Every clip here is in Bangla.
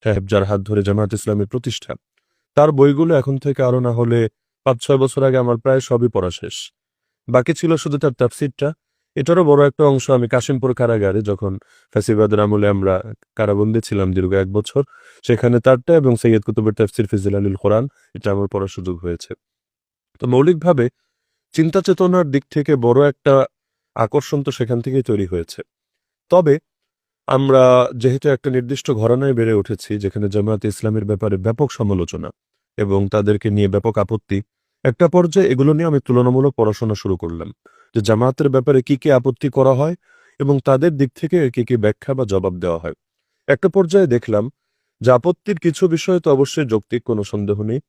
সাহেব, যার হাত ধরে জামায়াত ইসলামের প্রতিষ্ঠা, তার বইগুলো এখন থেকে আরো না হলে 5-6 বছর আগে আমার প্রায় সবই পড়া শেষ। বাকি ছিল শুধু তার তাফসিরটা। এটারও বড় একটা অংশ আমি কাশিমপুর কারাগারে, যখন ফ্যাসিবাদের আমলে আমরা কারাবন্দী ছিলাম দীর্ঘ 1 বছর, সেখানে তারটা এবং সৈয়দ কুতুবের তাফসির ফি জিলালিল কোরআন, এটা আমার পড়ার সুযোগ হয়েছে। তো মৌলিকভাবে চিন্তা চেতনার দিক থেকে বড় একটা আকর্ষণ তো সেখান থেকেই তৈরি হয়েছে। তবে আমরা যেহেতু একটা নির্দিষ্ট ঘরানায় বেড়ে উঠেছি, যেখানে জামায়াতে ইসলামের ব্যাপারে ব্যাপক সমালোচনা এবং তাদেরকে নিয়ে ব্যাপক আপত্তি, একটা পর্যায়ে এগুলো নিয়ে আমি তুলনামূলক পড়াশোনা শুরু করলাম, যে জামায়াতের ব্যাপারে কি কি আপত্তি করা হয় এবং তাদের দিক থেকে কি কি ব্যাখ্যা বা জবাব দেওয়া হয়। একটা পর্যায়ে দেখলাম যে আপত্তির কিছু বিষয় তো অবশ্যই যৌক্তিক, কোনো সন্দেহ নেই,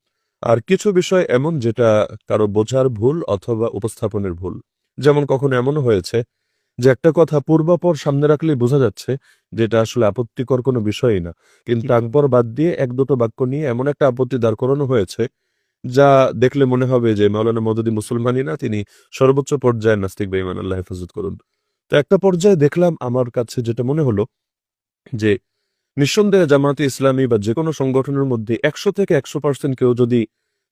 আর কিছু বিষয় এমন যেটা কারো বোঝার ভুল অথবা উপস্থাপনের ভুল। যেমন কখনো এমনও হয়েছে যে একটা কথা পূর্বাপর সামনে রাখলেই বোঝা যাচ্ছে যেটা আসলে আপত্তিকর কোনো বিষয়ই না, কিন্তু আকবর বাদ দিয়ে 1-2টো বাক্য নিয়ে এমন একটা আপত্তি দাঁড় করানো হয়েছে যা দেখলে মনে হবে যে মাওলানা মওদুদী মুসলমানই না, তিনি সর্বোচ্চ পর্যায়ের নাস্তিক বেঈমান, আল্লাহ হেফাজত করুন। তো একটা পর্যায়ে দেখলাম, আমার কাছে যেটা মনে হলো যে নিঃসন্দেহে জামায়াতে ইসলামী বা যে কোনো সংগঠনের মধ্যে 100 থেকে 100% কেউ যদি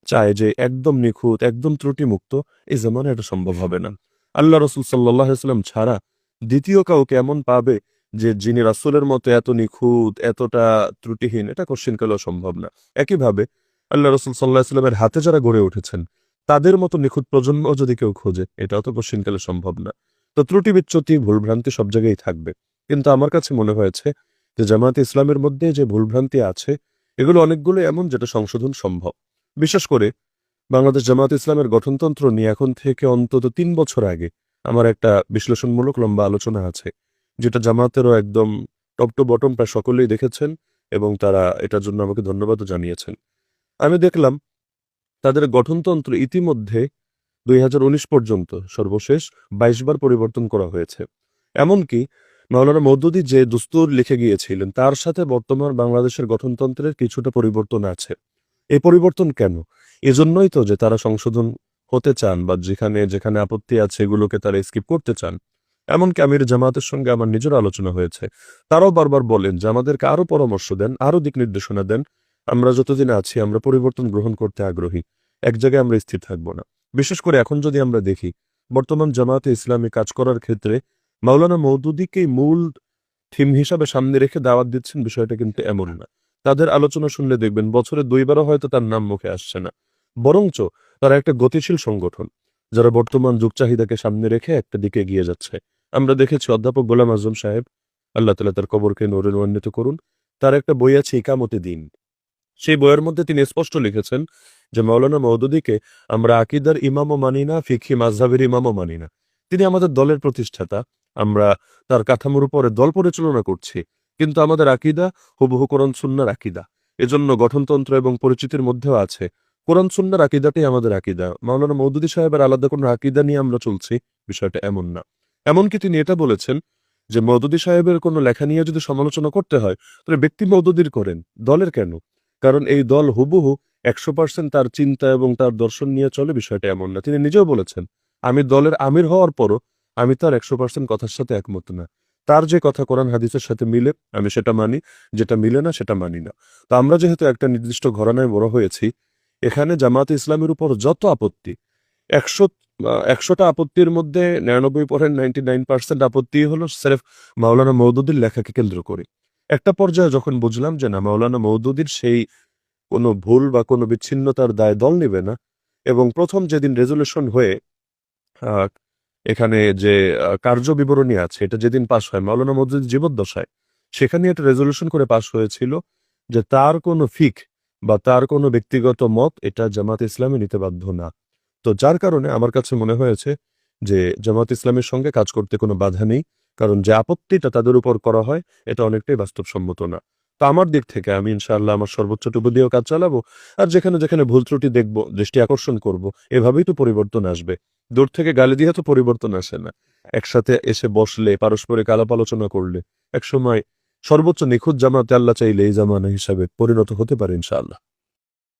চায় যে একদম নিখুঁত, একদম ত্রুটিমুক্ত, এই জামানায় এটা সম্ভব হবে না। আল্লাহ রসুল সাল্লাহ সাল্লাম ছাড়া দ্বিতীয় কাউকে এমন পাবে যে যিনি রাসূলের মতো এত নিখুঁত, এতটা ত্রুটিহীন, এটা কোশ্চিনকালেও সম্ভব না। একইভাবে আল্লাহ রসুল সাল্লাহ সাল্লামের হাতে যারা গড়ে উঠেছেন, তাদের মতো নিখুঁত প্রজন্ম যদি কেউ খোঁজে, এটাও তো কোশ্চিনকালে সম্ভব না। তো ত্রুটি বিচ্যুতি, ভুলভ্রান্তি সব জায়গায় থাকবে। কিন্তু আমার কাছে মনে হয়েছে যে জামায়াতে ইসলামের মধ্যে যে ভুলভ্রান্তি আছে, এগুলো অনেকগুলো এমন যেটা সংশোধন সম্ভব। বিশেষ করে বাংলাদেশ জামায়াতে ইসলামের গঠনতন্ত্র নিয়ে এখন থেকে অন্তত 3 বছর আগে আমার একটা বিশ্লেষণমূলক লম্বা আলোচনা আছে, যেটা জামায়াতেরও একদম টপ টু বটম প্রায় সকলেই দেখেছেন এবং তারা এটার জন্য আমাকে ধন্যবাদও জানিয়েছেন। আমি দেখলাম তাদের গঠনতন্ত্র ইতিমধ্যে 2019 পর্যন্ত সর্বশেষ 22 বার পরিবর্তন করা হয়েছে। এমনকি মাওলানা মওদুদী যে দুস্তুর লিখে গিয়েছিলেন, তার সাথে বর্তমান বাংলাদেশের গঠনতন্ত্রের কিছুটা পরিবর্তন আছে। এই পরিবর্তন কেন? এজন্যই তো যে তারা সংশোধন হতে চান, বা যেখানে যেখানে আপত্তি আছে এগুলোকে তারা স্কিপ করতে চান। এমনকি আমির জামায়াতের সঙ্গে আমার নিজের আলোচনা হয়েছে, তারাও বারবার বলেন যে আমাদেরকে আরো পরামর্শ দেন, আরো দিক নির্দেশনা দেন। আমরা যতদিন আছি আমরা পরিবর্তন গ্রহণ করতে আগ্রহী, এক জায়গায় আমরা স্থির থাকবো না। বিশেষ করে এখন যদি আমরা দেখি, বর্তমান জামায়াতে ইসলামী কাজ করার ক্ষেত্রে মাওলানা মওদুদীকেই মূল থিম হিসাবে সামনে রেখে দাওয়াত দিচ্ছেন, বিষয়টা কিন্তু এমন না। তাদের আলোচনা শুনলে দেখবেন বছরে 2 বারও হয়তো তার নাম মুখে আসছে না, বরঞ্চ তারা একটা গতিশীল সংগঠন, যারা বর্তমান যুগ চাহিদাকে সামনে রেখে একটা দিকে এগিয়ে যাচ্ছে। আমরা দেখেছি অধ্যাপক গোলাম আজম সাহেব, আল্লাহ তাআলা তার কবরকে নূরে নূরান্বিত করুন, তার একটা বই আছে ইকামতে দিন। সেই বইয়ের মধ্যে তিনি স্পষ্ট লিখেছেন যে মাওলানা মওদুদীকে আমরা আকীদার ইমামও মানি না, ফিকহি মাযহাবের ইমামও মানি না। তিনি আমাদের দলের প্রতিষ্ঠাতা, আমরা তার কাঠামোর উপরে দল পরিচালনা করছি, কিন্তু আমাদের আকীদা হুবহু কোরআন সুন্নাহর আকীদা। এজন্য গঠনতন্ত্র এবং পরিচিতির মধ্যেও আছে কোরআন সুন্নাহর আকীদাটাই আমাদের আকীদা। মাওলানা মওদুদী সাহেবের আলাদা কোনো আকীদা নিয়ে আমরা চলছি, বিষয়টা এমন না। এমনকি তিনি এটা বলেছেন যে মওদুদী সাহেবের কোনো লেখা নিয়ে যদি সমালোচনা করতে হয়, তাহলে ব্যক্তি মওদুদীর করেন, দলের কেন? কারণ এই দল হুবহু 100% তার চিন্তা এবং তার দর্শন নিয়ে চলে, বিষয়টা এমন না। তিনি নিজেও বলেছেন, আমি দলের আমির হওয়ার পরও আমি তার 100% কথার সাথে একমত না। তার যে কথা কোরআন হাদিসের সাথে মিলে আমি সেটা মানি, যেটা মিলে না সেটা মানি না। তো আমরা যেহেতু একটা নির্দিষ্ট ঘরানায় বড় হয়েছি, এখানে জামায়াতে ইসলামের উপর যত আপত্তি, 100টা আপত্তির মধ্যে 99.99% আপত্তি হলো স্রেফ মাওলানা মওদুদীর লেখাকে কেন্দ্র করে। একটা পর্যায়ে যখন বুঝলাম যে না, মাওলানা মওদুদীর সেই কোনো ভুল বা কোনো বিচ্ছিন্নতার দায় দল নেবে না, এবং প্রথম যেদিন রেজুলেশন হয়ে আহ, এখানে যে কার্য বিবরণী আছে, এটা যেদিন পাশ হয় মাওলানা মওদুদীর জীবদ্দশায়, সেখানে একটা রেজুলেশন করে পাশ হয়েছিল যে তার কোনো ফিক বা তার কোনো ব্যক্তিগত মত এটা জামাত ইসলামী নিতে বাধ্য না। তো যার কারণে আমার কাছে মনে হয়েছে যে জামাত ইসলামের সঙ্গে কাজ করতে কোনো বাধা নেই, কারণ যে আপত্তিটা তাদের উপর করা হয় এটা অনেকটাই বাস্তবসম্মত না। তো আমার দিক থেকে আমি ইনশাআল্লাহ আমার সর্বোচ্চটুকু দিয়েও কাজ চালাবো, আর যেখানে যেখানে ভুল ত্রুটি দেখবো দৃষ্টি আকর্ষণ করব। এভাবেই তো পরিবর্তন আসবে। দূর থেকে গালি দিয়ে তো পরিবর্তন আসে না। একসাথে এসে বসলে, পারস্পরিক আলাপ আলোচনা করলে একসময় সর্বোচ্চ নিখুঁত জামাতে আল্লাহ চাইলে এই জামানা হিসাবে পরিণত হতে পারে ইনশাআল্লাহ।